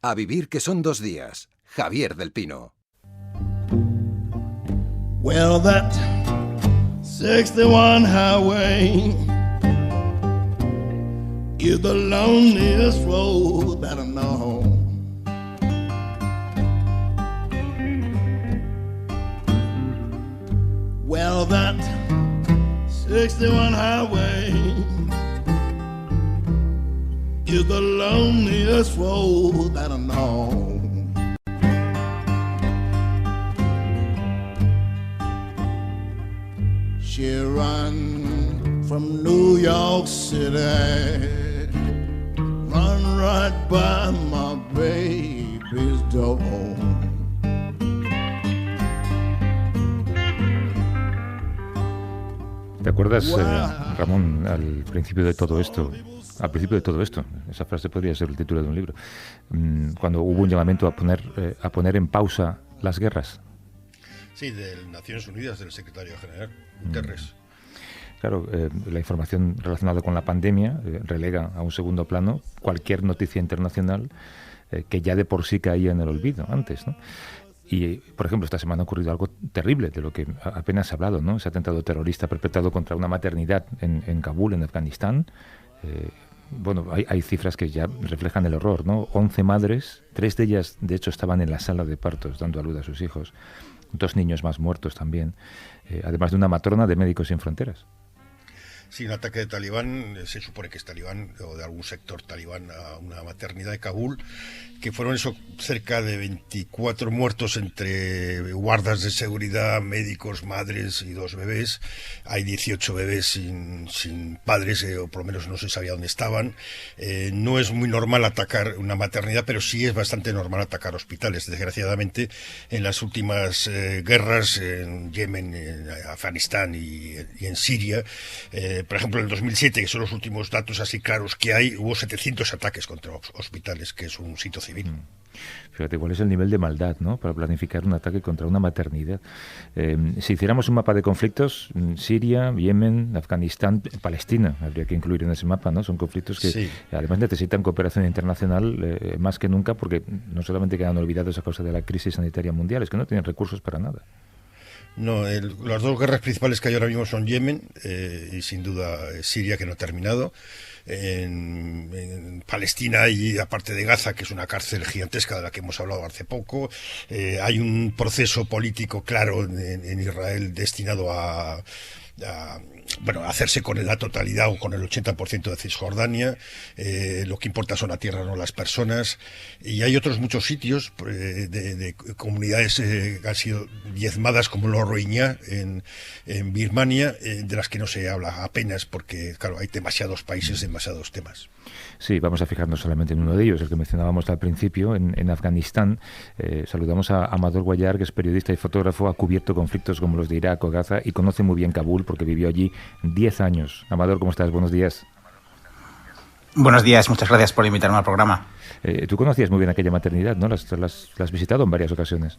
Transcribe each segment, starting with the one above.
A vivir que son 2 días. Javier del Pino. Well, that 61 highway is the loneliest road that I know. Well, that 61 highway is the loneliest road that I know. She run from New York City, run right by my baby's door. ¿Te acuerdas, Ramón, al principio de todo esto? Al principio de todo esto, esa frase podría ser el título de un libro, cuando hubo un llamamiento a poner en pausa las guerras. Sí, de Naciones Unidas, del secretario general, Guterres. Claro, la información relacionada con la pandemia relega a un segundo plano cualquier noticia internacional que ya de por sí caía en el olvido antes, ¿no? Y, por ejemplo, esta semana ha ocurrido algo terrible, de lo que apenas se ha hablado, ¿no? Ese atentado terrorista perpetrado contra una maternidad en Kabul, en Afganistán. Bueno, hay cifras que ya reflejan el horror, ¿no? 11 madres, 3 de ellas, de hecho, estaban en la sala de partos dando a luz a sus hijos. 2 niños más muertos también, además de una matrona de Médicos Sin Fronteras. Sí, un ataque de talibán, se supone que es talibán o de algún sector talibán a una maternidad de Kabul, que fueron cerca de 24 muertos entre guardas de seguridad, médicos, madres y 2 bebés. Hay 18 bebés sin padres, o por lo menos no se sabía dónde estaban. No es muy normal atacar una maternidad, pero sí es bastante normal atacar hospitales. Desgraciadamente, en las últimas guerras, en Yemen, en Afganistán y en Siria, por ejemplo, en el 2007, que son los últimos datos así claros que hay, hubo 700 ataques contra hospitales, que es un sitio civil. Fíjate cuál es el nivel de maldad, ¿no?, para planificar un ataque contra una maternidad. Si hiciéramos un mapa de conflictos, Siria, Yemen, Afganistán, Palestina, habría que incluir en ese mapa, ¿no? Son conflictos que sí, además necesitan cooperación internacional más que nunca, porque no solamente quedan olvidados a causa de la crisis sanitaria mundial, es que no tienen recursos para nada. No, las 2 guerras principales que hay ahora mismo son Yemen y sin duda Siria, que no ha terminado. En Palestina y aparte de Gaza, que es una cárcel gigantesca de la que hemos hablado hace poco, hay un proceso político claro en Israel destinado a hacerse con la totalidad o con el 80% de Cisjordania. Lo que importa son la tierra, no las personas. Y hay otros muchos sitios de comunidades que han sido diezmadas, como los Rohingya en Birmania, de las que no se habla apenas porque, claro, hay demasiados países, demasiados temas. Sí, vamos a fijarnos solamente en uno de ellos, el que mencionábamos al principio, en Afganistán. Saludamos a Amador Guayar, que es periodista y fotógrafo, ha cubierto conflictos como los de Irak o Gaza y conoce muy bien Kabul porque vivió allí 10 años. Amador, ¿cómo estás? Buenos días. Buenos días, muchas gracias por invitarme al programa. Tú conocías muy bien aquella maternidad, ¿no? La has visitado en varias ocasiones.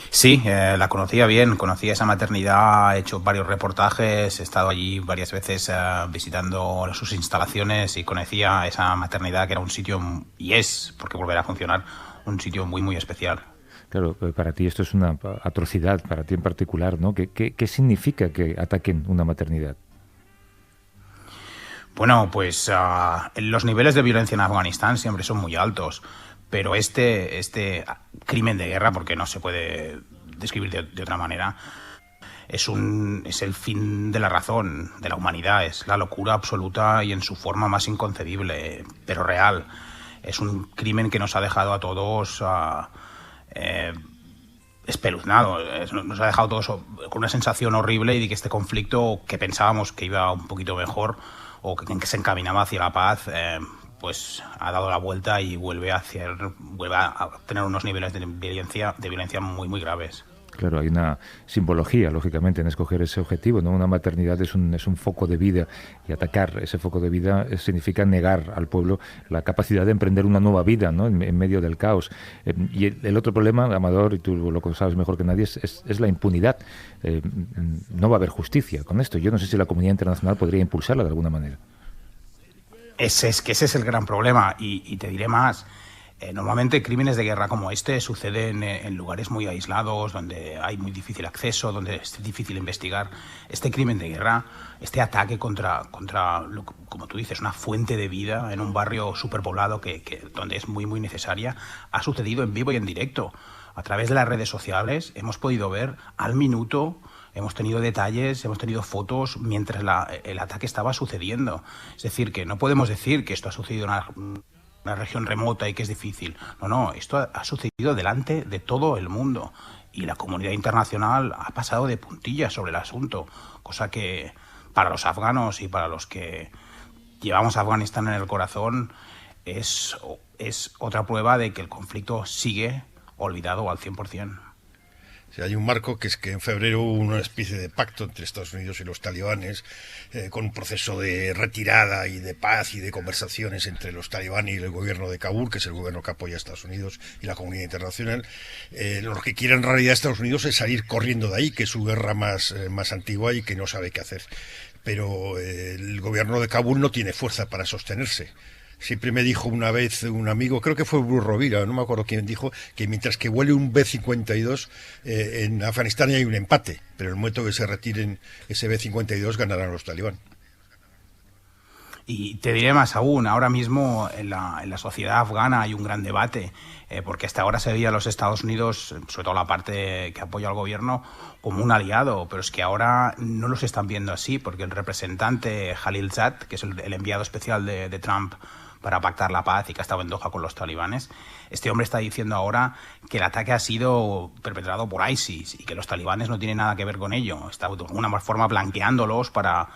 Sí, la conocía bien, conocía esa maternidad, he hecho varios reportajes, he estado allí varias veces visitando sus instalaciones y conocía esa maternidad, que era un sitio, y es, porque volverá a funcionar, un sitio muy, muy especial. Claro, para ti esto es una atrocidad, para ti en particular, ¿no? ¿Qué significa que ataquen una maternidad? Bueno, pues los niveles de violencia en Afganistán siempre son muy altos. Pero este crimen de guerra, porque no se puede describir de otra manera, es el fin de la razón, de la humanidad, es la locura absoluta y en su forma más inconcebible, pero real. Es un crimen que nos ha dejado a todos espeluznados, nos ha dejado a todos con una sensación horrible y de que este conflicto, que pensábamos que iba un poquito mejor o que se encaminaba hacia la paz, pues ha dado la vuelta y vuelve a tener unos niveles de violencia muy, muy graves. Claro, hay una simbología, lógicamente, en escoger ese objetivo, ¿no? Una maternidad es un foco de vida, y atacar ese foco de vida significa negar al pueblo la capacidad de emprender una nueva vida, ¿no? En medio del caos. Y el otro problema, Amador, y tú lo sabes mejor que nadie, es la impunidad. No va a haber justicia con esto. Yo no sé si la comunidad internacional podría impulsarla de alguna manera. Ese es el gran problema, y te diré más. Normalmente crímenes de guerra como este suceden en lugares muy aislados, donde hay muy difícil acceso, donde es difícil investigar. Este crimen de guerra, este ataque contra como tú dices, una fuente de vida en un barrio superpoblado donde es muy, muy necesaria, ha sucedido en vivo y en directo. A través de las redes sociales hemos podido ver al minuto, hemos tenido detalles, hemos tenido fotos mientras el ataque estaba sucediendo. Es decir, que no podemos decir que esto ha sucedido en una región remota y que es difícil. No, esto ha sucedido delante de todo el mundo y la comunidad internacional ha pasado de puntillas sobre el asunto, cosa que para los afganos y para los que llevamos a Afganistán en el corazón es otra prueba de que el conflicto sigue olvidado al 100%. Sí, hay un marco que es que en febrero hubo una especie de pacto entre Estados Unidos y los talibanes, con un proceso de retirada y de paz y de conversaciones entre los talibanes y el gobierno de Kabul, que es el gobierno que apoya a Estados Unidos y la comunidad internacional. Lo que quiere en realidad Estados Unidos es salir corriendo de ahí, que es su guerra más antigua y que no sabe qué hacer. Pero el gobierno de Kabul no tiene fuerza para sostenerse. Siempre me dijo una vez un amigo, creo que fue Bruce Rovira, no me acuerdo quién, dijo que mientras que vuele un B-52 en Afganistán hay un empate, pero en el momento que se retiren ese B-52 ganarán los talibán. Y te diré más aún, ahora mismo en la sociedad afgana hay un gran debate, porque hasta ahora se veía a los Estados Unidos, sobre todo la parte que apoya al gobierno, como un aliado, pero es que ahora no los están viendo así, porque el representante Khalilzad, que es el enviado especial de Trump para pactar la paz y que ha estado en Doha con los talibanes, este hombre está diciendo ahora que el ataque ha sido perpetrado por ISIS y que los talibanes no tienen nada que ver con ello. Está de alguna forma blanqueándolos para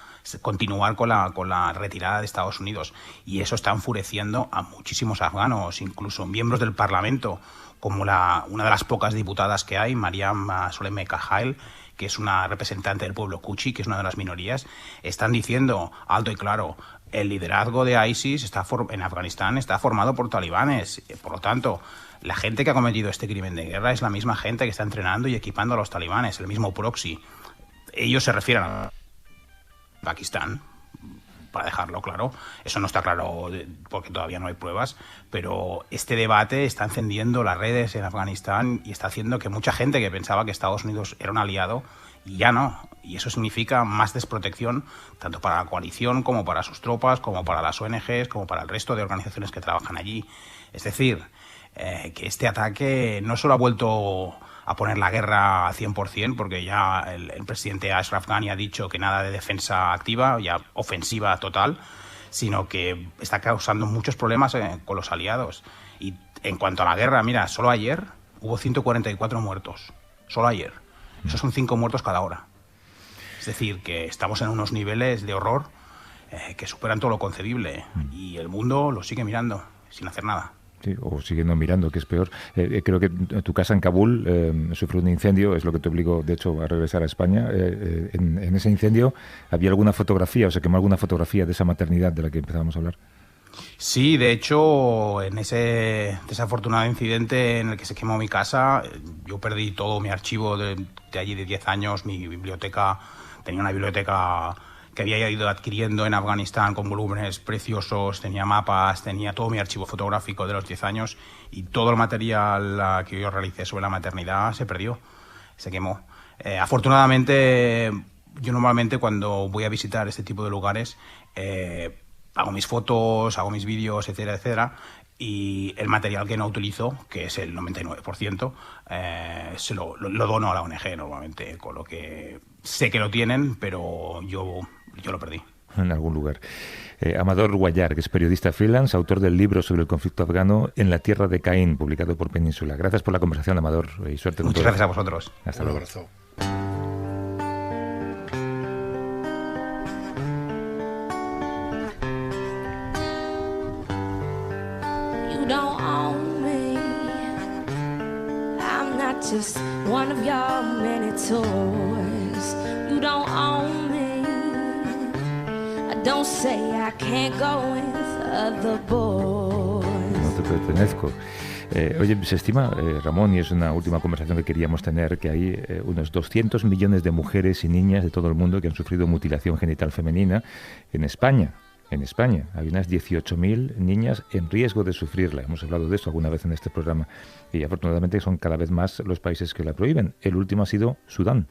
continuar con la retirada de Estados Unidos. Y eso está enfureciendo a muchísimos afganos, incluso miembros del Parlamento, como una de las pocas diputadas que hay, Mariam Soleme Kahail, que es una representante del pueblo Kuchi, que es una de las minorías, están diciendo alto y claro: el liderazgo de ISIS en Afganistán está formado por talibanes. Por lo tanto, la gente que ha cometido este crimen de guerra es la misma gente que está entrenando y equipando a los talibanes, el mismo proxy. Ellos se refieren a Pakistán, para dejarlo claro. Eso no está claro porque todavía no hay pruebas, pero este debate está encendiendo las redes en Afganistán y está haciendo que mucha gente que pensaba que Estados Unidos era un aliado, ya no. Y eso significa más desprotección, tanto para la coalición como para sus tropas, como para las ONGs, como para el resto de organizaciones que trabajan allí. Es decir, que este ataque no solo ha vuelto a poner la guerra al 100%, porque ya el presidente Ashraf Ghani ha dicho que nada de defensa activa, ya ofensiva total, sino que está causando muchos problemas con los aliados. Y en cuanto a la guerra, mira, solo ayer hubo 144 muertos. Solo ayer. Esos son 5 muertos cada hora. Es decir, que estamos en unos niveles de horror que superan todo lo concebible. Y el mundo lo sigue mirando, sin hacer nada. Sí, o siguiendo mirando, que es peor. Creo que tu casa en Kabul sufrió un incendio, es lo que te obligó, de hecho, a regresar a España. En ese incendio, ¿había alguna fotografía, o se quemó alguna fotografía de esa maternidad de la que empezábamos a hablar? Sí, de hecho, en ese desafortunado incidente en el que se quemó mi casa, yo perdí todo mi archivo de allí de 10 años, mi biblioteca. Tenía una biblioteca que había ido adquiriendo en Afganistán con volúmenes preciosos, tenía mapas, tenía todo mi archivo fotográfico de los 10 años y todo el material que yo realicé sobre la maternidad se perdió, se quemó. Afortunadamente, yo normalmente cuando voy a visitar este tipo de lugares hago mis fotos, hago mis vídeos, etcétera, etcétera, y el material que no utilizo, que es el 99%, se lo dono a la ONG normalmente, con lo que sé que lo tienen, pero yo lo perdí. En algún lugar. Amador Guallar, que es periodista freelance, autor del libro sobre el conflicto afgano En la tierra de Caín, publicado por Península. Gracias por la conversación, Amador, y suerte con todo. Muchas gracias a vosotros. Hasta luego. Un abrazo. Just one of your many toys. You don't own me. Don't say I can't go with other boys. No te pertenezco. Oye, se estima, Ramón, y es una última conversación que queríamos tener, que hay unos 200 millones de mujeres y niñas de todo el mundo que han sufrido mutilación genital femenina en España. en España. Hay unas 18.000 niñas en riesgo de sufrirla. Hemos hablado de eso alguna vez en este programa. Y afortunadamente son cada vez más los países que la prohíben. El último ha sido Sudán.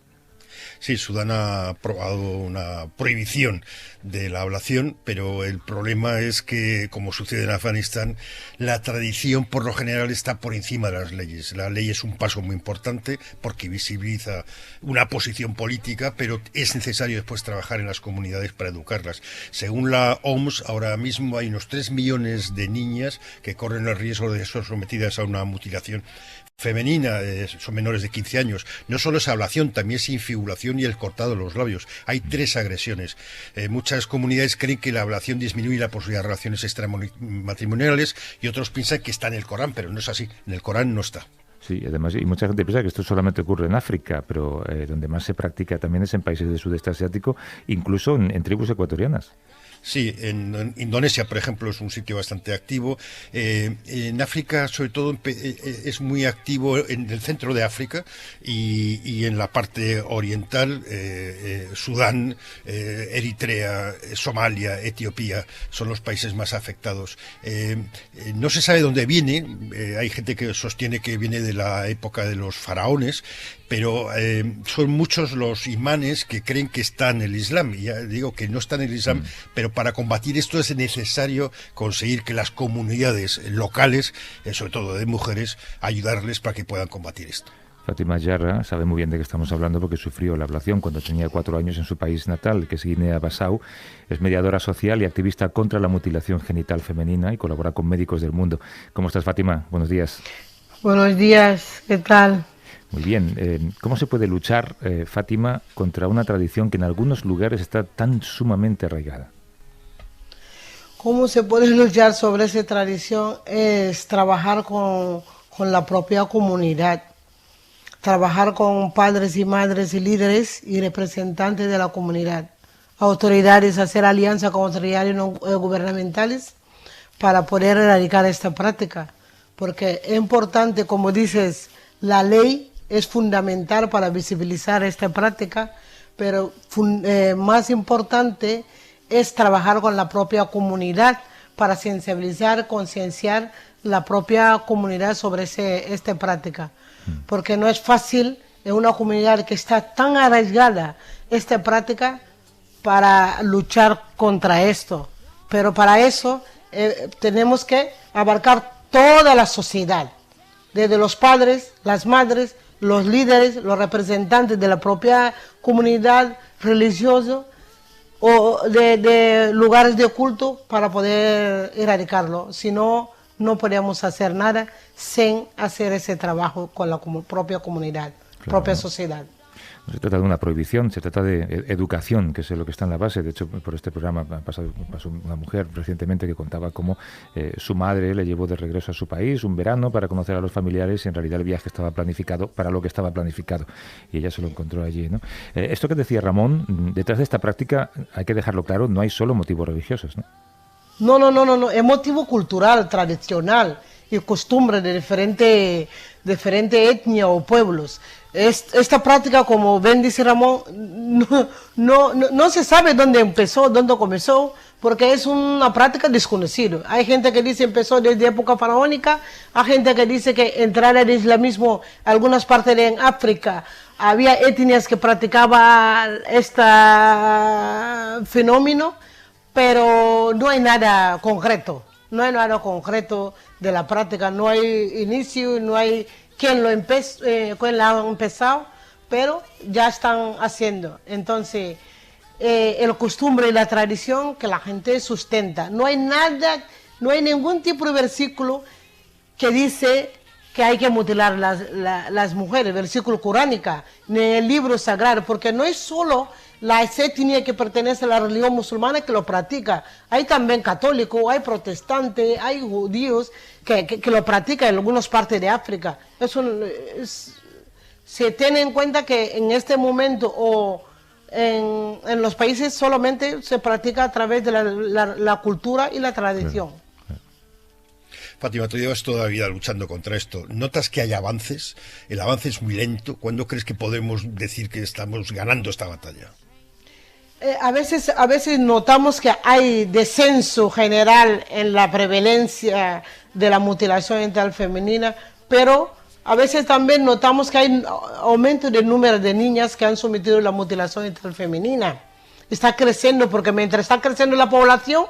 Sí, Sudán ha aprobado una prohibición de la ablación, pero el problema es que, como sucede en Afganistán, la tradición por lo general está por encima de las leyes. La ley es un paso muy importante porque visibiliza una posición política, pero es necesario después trabajar en las comunidades para educarlas. Según la OMS, ahora mismo hay unos 3 millones de niñas que corren el riesgo de ser sometidas a una mutilación femenina, son menores de 15 años. No solo es ablación, también es infibulación y el cortado de los labios. Hay 3 agresiones. Muchas comunidades creen que la ablación disminuye la posibilidad de relaciones extramatrimoniales y otros piensan que está en el Corán, pero no es así. En el Corán no está. Sí, además, y mucha gente piensa que esto solamente ocurre en África, pero donde más se practica también es en países del sudeste asiático, incluso en tribus ecuatorianas. Sí, en Indonesia, por ejemplo, es un sitio bastante activo. En África, sobre todo, es muy activo en el centro de África y en la parte oriental, Sudán, Eritrea, Somalia, Etiopía, son los países más afectados. No se sabe dónde viene, hay gente que sostiene que viene de la época de los faraones, pero son muchos los imanes que creen que está en el Islam. Y ya digo que no está en el Islam, pero para combatir esto es necesario conseguir que las comunidades locales, sobre todo de mujeres, ayudarles para que puedan combatir esto. Fátima Yarra sabe muy bien de qué estamos hablando porque sufrió la ablación cuando tenía 4 años en su país natal, que es Guinea-Bissau. Es mediadora social y activista contra la mutilación genital femenina y colabora con Médicos del Mundo. ¿Cómo estás, Fátima? Buenos días. Buenos días, ¿qué tal? Muy bien. ¿Cómo se puede luchar, Fátima, contra una tradición que en algunos lugares está tan sumamente arraigada? ¿Cómo se puede luchar sobre esa tradición? Es trabajar con la propia comunidad, trabajar con padres y madres y líderes y representantes de la comunidad, autoridades, hacer alianza con autoridades no gubernamentales para poder erradicar esta práctica, porque es importante, como dices, la ley es fundamental para visibilizar esta práctica, pero más importante es trabajar con la propia comunidad para sensibilizar, concienciar la propia comunidad sobre esta práctica. Porque no es fácil en una comunidad que está tan arraigada esta práctica para luchar contra esto. Pero para eso tenemos que abarcar toda la sociedad, desde los padres, las madres, los líderes, los representantes de la propia comunidad religiosa o de lugares de culto para poder erradicarlo. Si no, no podemos hacer nada sin hacer ese trabajo con la propia comunidad, claro, propia sociedad. No se trata de una prohibición, se trata de educación, que es lo que está en la base. De hecho, por este programa pasó una mujer recientemente que contaba cómo su madre le llevó de regreso a su país un verano para conocer a los familiares y en realidad el viaje estaba planificado para lo que estaba planificado y ella se lo encontró allí, ¿no? Esto que decía Ramón, detrás de esta práctica, hay que dejarlo claro, no hay solo motivos religiosos, ¿no? No, es motivo cultural, tradicional y costumbre de diferente etnia o pueblos. Esta práctica, como bien dice Ramón, no se sabe dónde empezó, dónde comenzó, porque es una práctica desconocida. Hay gente que dice empezó desde época faraónica, hay gente que dice que entrar al islamismo en algunas partes de África había etnias que practicaban este fenómeno, pero no hay nada concreto. No hay nada concreto de la práctica, no hay inicio, no hay quien lo ha empezado, pero ya están haciendo. Entonces, el costumbre y la tradición que la gente sustenta. No hay ningún tipo de versículo que dice que hay que mutilar las mujeres, versículo coránica, ni en el libro sagrado, porque no es solo la etnia que pertenece a la religión musulmana que lo practica. Hay también católicos, hay protestantes, hay judíos que lo practican en algunas partes de África. Se tiene en cuenta que en este momento o en los países solamente se practica a través de la cultura y la tradición. Fátima, tú llevas toda la vida luchando contra esto. ¿Notas que hay avances? ¿El avance es muy lento? ¿Cuándo crees que podemos decir que estamos ganando esta batalla? A veces notamos que hay descenso general en la prevalencia de la mutilación genital femenina, pero a veces también notamos que hay aumento del número de niñas que han sometido a la mutilación genital femenina. Está creciendo porque mientras está creciendo la población,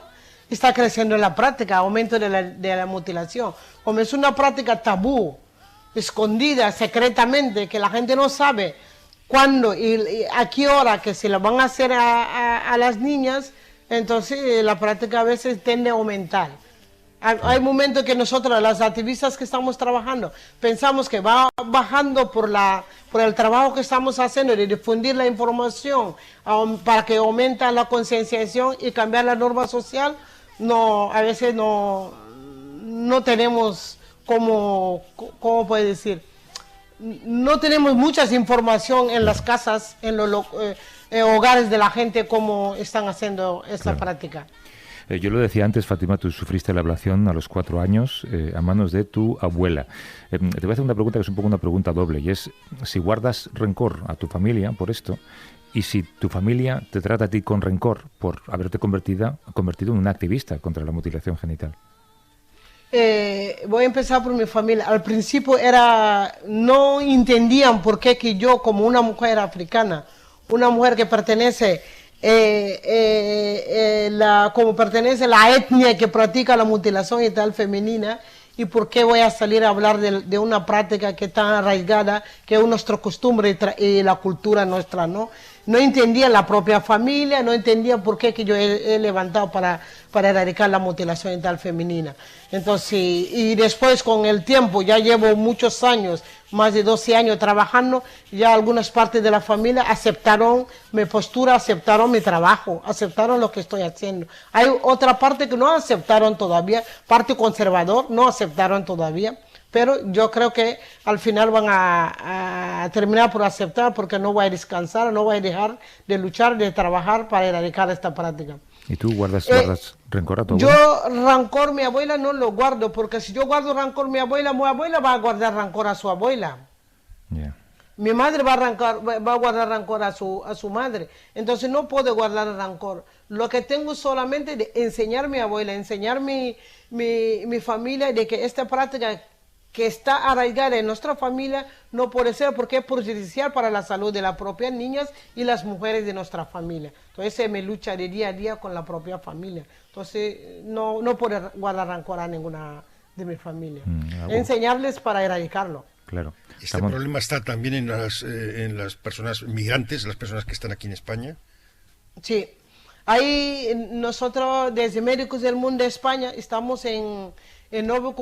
está creciendo la práctica, aumento de la mutilación. Como es una práctica tabú, escondida secretamente, que la gente no sabe cuándo y a qué hora que se lo van a hacer a las niñas, entonces la práctica a veces tiende a aumentar. Hay momentos que nosotros, las activistas que estamos trabajando, pensamos que va bajando por el trabajo que estamos haciendo de difundir la información para que aumente la concienciación y cambiar la norma social. No, a veces no tenemos ¿cómo puede decir? No tenemos mucha información en las casas, en los hogares de la gente, cómo están haciendo esta práctica. Yo lo decía antes, Fátima, tú sufriste la ablación a los 4 años a manos de tu abuela. Te voy a hacer una pregunta que es un poco una pregunta doble, y es si guardas rencor a tu familia por esto, y si tu familia te trata a ti con rencor por haberte convertido en una activista contra la mutilación genital. Voy a empezar por mi familia. Al principio no entendían por qué que yo, como una mujer africana, una mujer que pertenece como pertenece a la etnia que practica la mutilación genital femenina, y por qué voy a salir a hablar de una práctica que está arraigada, que es nuestra costumbre y la cultura nuestra, ¿no? No entendía la propia familia, no entendía por qué que yo he levantado para erradicar la mutilación genital femenina. Entonces, y después con el tiempo, ya llevo muchos años, más de 12 años trabajando, ya algunas partes de la familia aceptaron mi postura, aceptaron mi trabajo, aceptaron lo que estoy haciendo. Hay otra parte que no aceptaron todavía, parte conservador, no aceptaron todavía. Pero yo creo que al final van a terminar por aceptar, porque no voy a descansar, no voy a dejar de luchar, de trabajar para erradicar esta práctica. ¿Y tú guardas rencor a tu abuela? Yo rencor mi abuela no lo guardo, porque si yo guardo rencor mi abuela va a guardar rencor a su abuela. Yeah. Mi madre va a guardar rencor a su madre. Entonces no puedo guardar rencor. Lo que tengo solamente de enseñar a mi abuela, enseñar mi familia de que esta práctica que está arraigada en nuestra familia no puede ser, porque es perjudicial para la salud de las propias niñas y las mujeres de nuestra familia. Entonces esa es mi lucha de día a día con la propia familia. Entonces no puedo guardar rencor a ninguna de mi familia. Enseñarles para erradicarlo. Claro. Este problema está también en las personas migrantes, las personas que están aquí en España. Sí. Ahí nosotros desde Médicos del Mundo de España estamos en nueva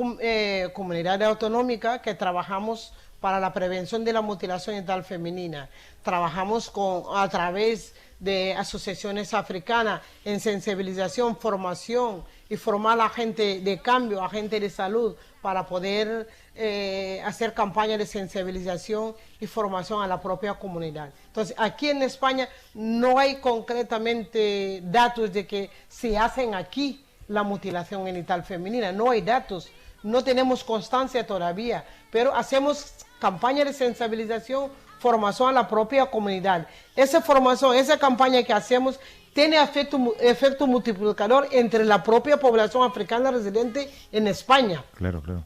comunidad autonómica que trabajamos para la prevención de la mutilación genital femenina. Trabajamos a través de asociaciones africanas en sensibilización, formación y formar a gente de cambio, a gente de salud, para poder hacer campañas de sensibilización y formación a la propia comunidad. Entonces, aquí en España no hay concretamente datos de que se hacen aquí la mutilación genital femenina, no hay datos, no tenemos constancia todavía, pero hacemos campañas de sensibilización, formación a la propia comunidad. Esa formación, esa campaña que hacemos tiene efecto multiplicador entre la propia población africana residente en España. Claro, claro.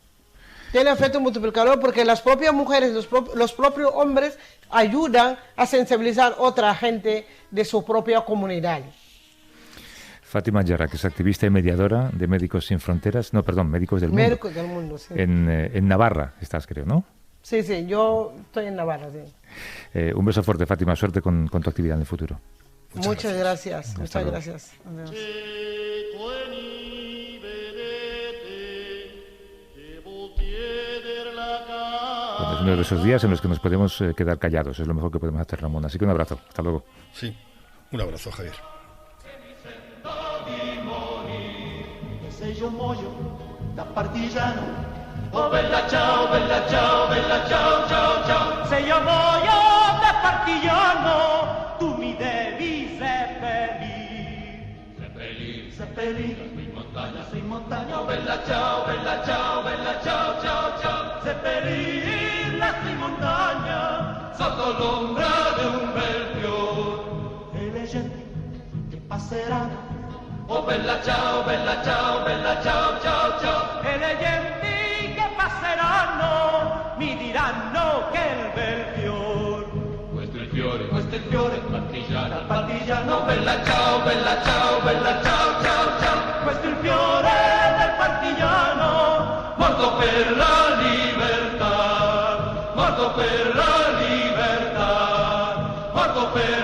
Tiene efecto multiplicador porque las propias mujeres, los propios hombres ayudan a sensibilizar a otra gente de su propia comunidad. Fátima Yarra, que es activista y mediadora de Médicos Sin Fronteras, Médicos del Mundo. Médicos del Mundo, sí. En Navarra estás, creo, ¿no? Sí, yo estoy en Navarra, sí. Un beso fuerte, Fátima, suerte con tu actividad en el futuro. Muchas gracias. Muchas gracias. Pues es uno de esos días en los que nos podemos quedar callados, es lo mejor que podemos hacer, Ramón. Así que un abrazo, hasta luego. Sí, un abrazo, Javier. Seja o mollo da partigiano. Oh bella ciao, bella ciao, bella ciao, ciao, ciao. Seja o mollo da partigiano, tu mi devi seppellir. Seppellir, seppellir, sei montagna. Oh bella ciao, bella ciao, bella ciao, ciao, ciao. Seppellir la sei montagna, sotto l'ombra di un bel fior. E le genti bella ciao, bella ciao, bella ciao, ciao, ciao. E le genti che passeranno mi diranno che è il bel fior. Questo è il fiore, questo è il fiore, partigiano, partigiano, bella ciao, bella ciao, bella ciao, ciao, ciao. Questo è il fiore del partigiano, morto per la libertà, morto per la libertà, morto per